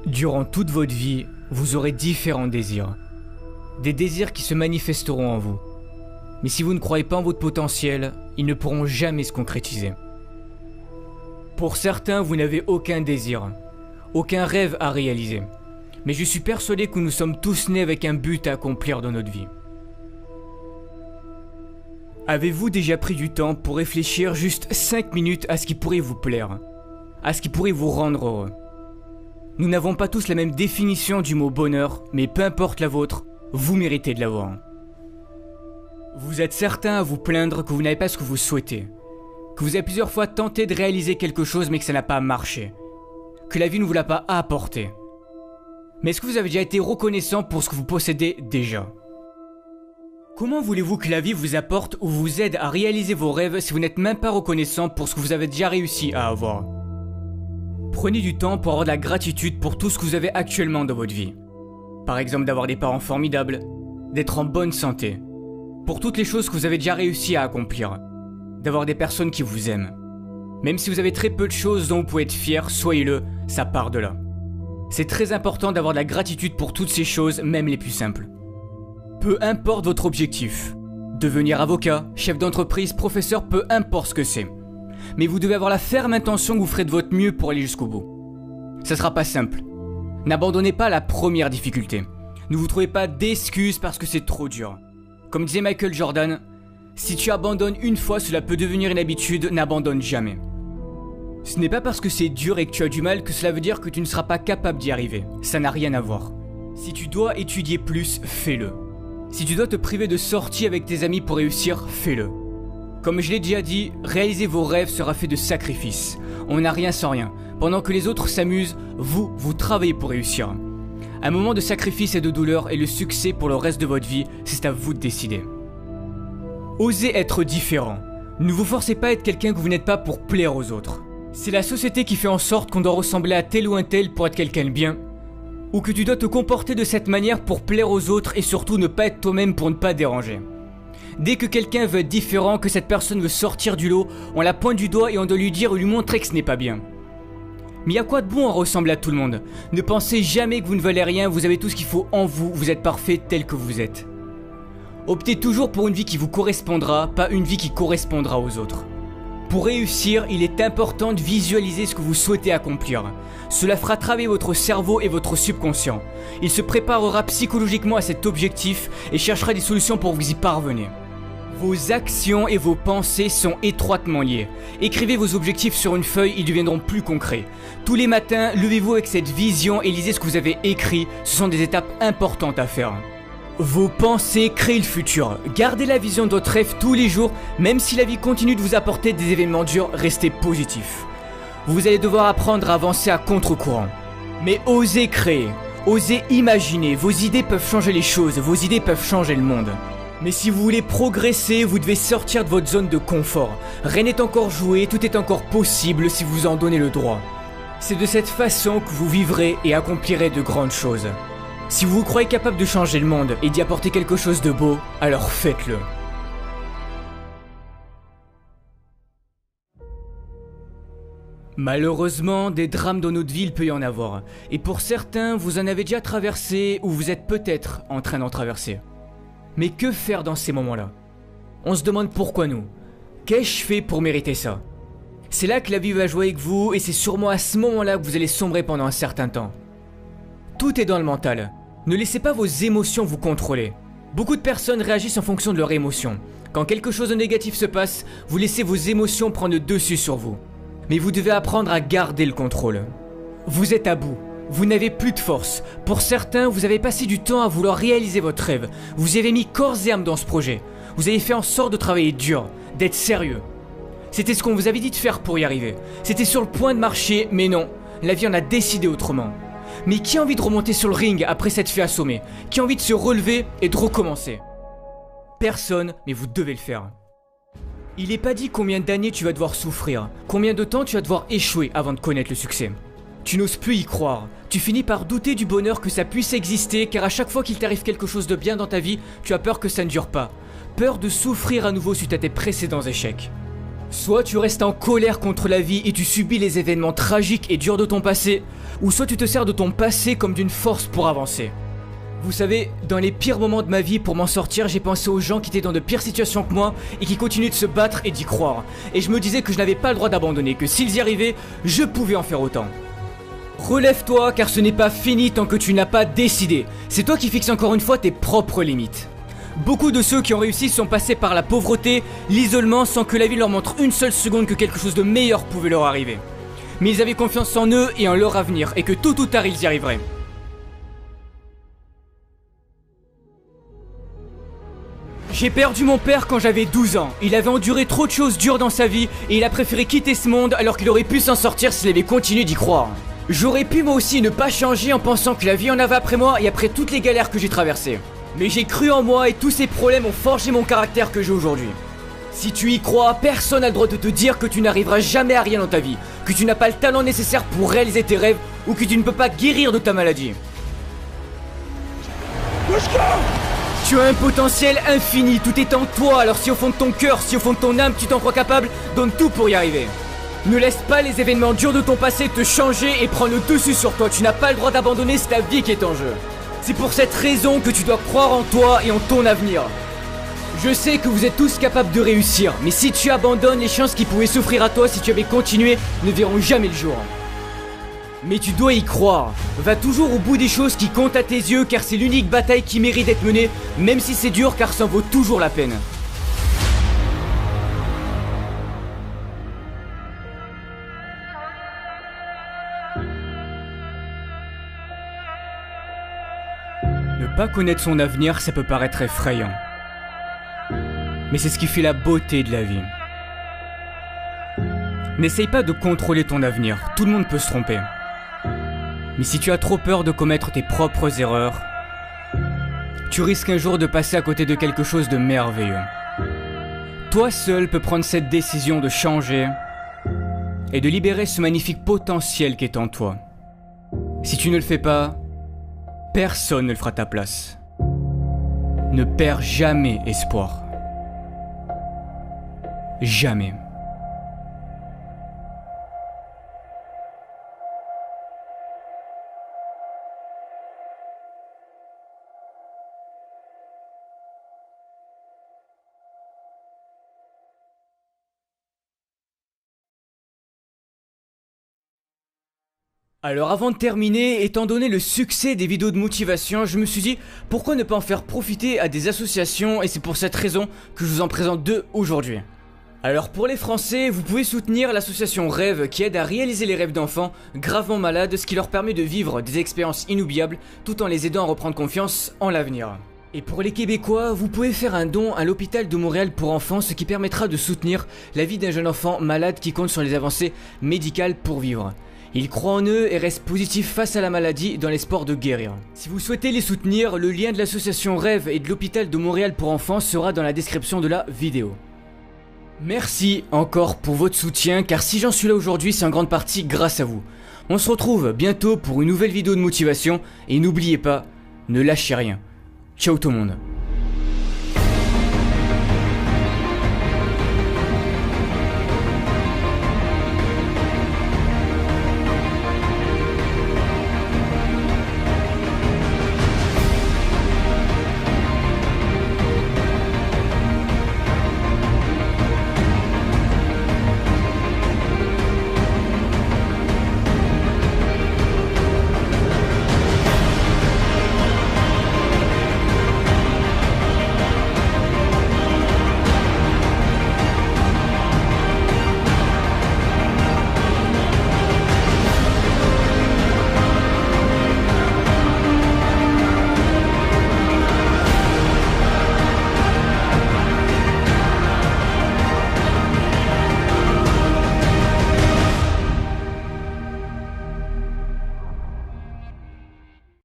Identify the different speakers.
Speaker 1: Durant toute votre vie, vous aurez différents désirs. Des désirs qui se manifesteront en vous. Mais si vous ne croyez pas en votre potentiel, ils ne pourront jamais se concrétiser. Pour certains, vous n'avez aucun désir, aucun rêve à réaliser. Mais je suis persuadé que nous sommes tous nés avec un but à accomplir dans notre vie. Avez-vous déjà pris du temps pour réfléchir juste 5 minutes à ce qui pourrait vous plaire, à ce qui pourrait vous rendre heureux? Nous n'avons pas tous la même définition du mot bonheur, mais peu importe la vôtre, vous méritez de l'avoir. Vous êtes certain à vous plaindre que vous n'avez pas ce que vous souhaitez, que vous avez plusieurs fois tenté de réaliser quelque chose mais que ça n'a pas marché, que la vie ne vous l'a pas apporté. Mais est-ce que vous avez déjà été reconnaissant pour ce que vous possédez déjà? Comment voulez-vous que la vie vous apporte ou vous aide à réaliser vos rêves si vous n'êtes même pas reconnaissant pour ce que vous avez déjà réussi à avoir? Prenez du temps pour avoir de la gratitude pour tout ce que vous avez actuellement dans votre vie. Par exemple d'avoir des parents formidables, d'être en bonne santé, pour toutes les choses que vous avez déjà réussi à accomplir, d'avoir des personnes qui vous aiment. Même si vous avez très peu de choses dont vous pouvez être fier, soyez-le, ça part de là. C'est très important d'avoir de la gratitude pour toutes ces choses, même les plus simples. Peu importe votre objectif, devenir avocat, chef d'entreprise, professeur, peu importe ce que c'est. Mais vous devez avoir la ferme intention que vous ferez de votre mieux pour aller jusqu'au bout. Ça sera pas simple. N'abandonnez pas la première difficulté. Ne vous trouvez pas d'excuses parce que c'est trop dur. Comme disait Michael Jordan, si tu abandonnes une fois, cela peut devenir une habitude, n'abandonne jamais. Ce n'est pas parce que c'est dur et que tu as du mal que cela veut dire que tu ne seras pas capable d'y arriver. Ça n'a rien à voir. Si tu dois étudier plus, fais-le. Si tu dois te priver de sorties avec tes amis pour réussir, fais-le. Comme je l'ai déjà dit, réaliser vos rêves sera fait de sacrifices. On n'a rien sans rien. Pendant que les autres s'amusent, vous travaillez pour réussir. Un moment de sacrifice et de douleur et le succès pour le reste de votre vie, c'est à vous de décider. Osez être différent. Ne vous forcez pas à être quelqu'un que vous n'êtes pas pour plaire aux autres. C'est la société qui fait en sorte qu'on doit ressembler à tel ou un tel pour être quelqu'un de bien, ou que tu dois te comporter de cette manière pour plaire aux autres et surtout ne pas être toi-même pour ne pas déranger. Dès que quelqu'un veut être différent, que cette personne veut sortir du lot, on la pointe du doigt et on doit lui dire ou lui montrer que ce n'est pas bien. Mais y a quoi de bon à ressembler à tout le monde? Ne pensez jamais que vous ne valez rien, vous avez tout ce qu'il faut en vous, vous êtes parfait tel que vous êtes. Optez toujours pour une vie qui vous correspondra, pas une vie qui correspondra aux autres. Pour réussir, il est important de visualiser ce que vous souhaitez accomplir. Cela fera travailler votre cerveau et votre subconscient. Il se préparera psychologiquement à cet objectif et cherchera des solutions pour vous y parvenir. Vos actions et vos pensées sont étroitement liées. Écrivez vos objectifs sur une feuille, ils deviendront plus concrets. Tous les matins, levez-vous avec cette vision et lisez ce que vous avez écrit. Ce sont des étapes importantes à faire. Vos pensées créent le futur. Gardez la vision de votre rêve tous les jours, même si la vie continue de vous apporter des événements durs, restez positif. Vous allez devoir apprendre à avancer à contre-courant. Mais osez créer, osez imaginer, vos idées peuvent changer les choses, vos idées peuvent changer le monde. Mais si vous voulez progresser, vous devez sortir de votre zone de confort. Rien n'est encore joué, tout est encore possible si vous en donnez le droit. C'est de cette façon que vous vivrez et accomplirez de grandes choses. Si vous vous croyez capable de changer le monde et d'y apporter quelque chose de beau, alors faites-le. Malheureusement, des drames dans notre vie, il peut y en avoir. Et pour certains, vous en avez déjà traversé ou vous êtes peut-être en train d'en traverser. Mais que faire dans ces moments-là? On se demande pourquoi nous. Qu'ai-je fait pour mériter ça? C'est là que la vie va jouer avec vous et c'est sûrement à ce moment-là que vous allez sombrer pendant un certain temps. Tout est dans le mental. Ne laissez pas vos émotions vous contrôler. Beaucoup de personnes réagissent en fonction de leurs émotions. Quand quelque chose de négatif se passe, vous laissez vos émotions prendre le dessus sur vous. Mais vous devez apprendre à garder le contrôle. Vous êtes à bout. Vous n'avez plus de force. Pour certains, vous avez passé du temps à vouloir réaliser votre rêve. Vous avez mis corps et âme dans ce projet. Vous avez fait en sorte de travailler dur, d'être sérieux. C'était ce qu'on vous avait dit de faire pour y arriver. C'était sur le point de marcher, mais non. La vie en a décidé autrement. Mais qui a envie de remonter sur le ring après s'être fait assommer? Qui a envie de se relever et de recommencer? Personne, mais vous devez le faire. Il n'est pas dit combien d'années tu vas devoir souffrir, combien de temps tu vas devoir échouer avant de connaître le succès. Tu n'oses plus y croire, tu finis par douter du bonheur que ça puisse exister car à chaque fois qu'il t'arrive quelque chose de bien dans ta vie, tu as peur que ça ne dure pas. Peur de souffrir à nouveau suite à tes précédents échecs. Soit tu restes en colère contre la vie et tu subis les événements tragiques et durs de ton passé, ou soit tu te sers de ton passé comme d'une force pour avancer. Vous savez, dans les pires moments de ma vie, pour m'en sortir, j'ai pensé aux gens qui étaient dans de pires situations que moi et qui continuent de se battre et d'y croire. Et je me disais que je n'avais pas le droit d'abandonner, que s'ils y arrivaient, je pouvais en faire autant. Relève-toi, car ce n'est pas fini tant que tu n'as pas décidé. C'est toi qui fixes encore une fois tes propres limites. Beaucoup de ceux qui ont réussi sont passés par la pauvreté, l'isolement, sans que la vie leur montre une seule seconde que quelque chose de meilleur pouvait leur arriver. Mais ils avaient confiance en eux et en leur avenir, et que tôt ou tard ils y arriveraient. J'ai perdu mon père quand j'avais 12 ans. Il avait enduré trop de choses dures dans sa vie et il a préféré quitter ce monde alors qu'il aurait pu s'en sortir s'il avait continué d'y croire. J'aurais pu moi aussi ne pas changer en pensant que la vie en avait après moi et après toutes les galères que j'ai traversées. Mais j'ai cru en moi et tous ces problèmes ont forgé mon caractère que j'ai aujourd'hui. Si tu y crois, personne n'a le droit de te dire que tu n'arriveras jamais à rien dans ta vie, que tu n'as pas le talent nécessaire pour réaliser tes rêves ou que tu ne peux pas guérir de ta maladie. Tu as un potentiel infini, tout est en toi, alors si au fond de ton cœur, si au fond de ton âme tu t'en crois capable, donne tout pour y arriver. Ne laisse pas les événements durs de ton passé te changer et prendre le dessus sur toi, tu n'as pas le droit d'abandonner, c'est ta vie qui est en jeu. C'est pour cette raison que tu dois croire en toi et en ton avenir. Je sais que vous êtes tous capables de réussir, mais si tu abandonnes, les chances qui pouvaient s'offrir à toi si tu avais continué ne verront jamais le jour. Mais tu dois y croire. Va toujours au bout des choses qui comptent à tes yeux car c'est l'unique bataille qui mérite d'être menée, même si c'est dur car ça en vaut toujours la peine. Ne pas connaître son avenir, ça peut paraître effrayant. Mais c'est ce qui fait la beauté de la vie. N'essaye pas de contrôler ton avenir, tout le monde peut se tromper. Mais si tu as trop peur de commettre tes propres erreurs, tu risques un jour de passer à côté de quelque chose de merveilleux. Toi seul peux prendre cette décision de changer et de libérer ce magnifique potentiel qui est en toi. Si tu ne le fais pas, personne ne le fera à ta place. Ne perds jamais espoir. Jamais. Alors avant de terminer, étant donné le succès des vidéos de motivation, je me suis dit pourquoi ne pas en faire profiter à des associations et c'est pour cette raison que je vous en présente deux aujourd'hui. Alors pour les Français, vous pouvez soutenir l'association Rêve qui aide à réaliser les rêves d'enfants gravement malades, ce qui leur permet de vivre des expériences inoubliables tout en les aidant à reprendre confiance en l'avenir. Et pour les Québécois, vous pouvez faire un don à l'hôpital de Montréal pour enfants, ce qui permettra de soutenir la vie d'un jeune enfant malade qui compte sur les avancées médicales pour vivre. Ils croient en eux et restent positifs face à la maladie dans l'espoir de guérir. Si vous souhaitez les soutenir, le lien de l'association Rêve et de l'hôpital de Montréal pour enfants sera dans la description de la vidéo. Merci encore pour votre soutien car si j'en suis là aujourd'hui c'est en grande partie grâce à vous. On se retrouve bientôt pour une nouvelle vidéo de motivation et n'oubliez pas, ne lâchez rien. Ciao tout le monde.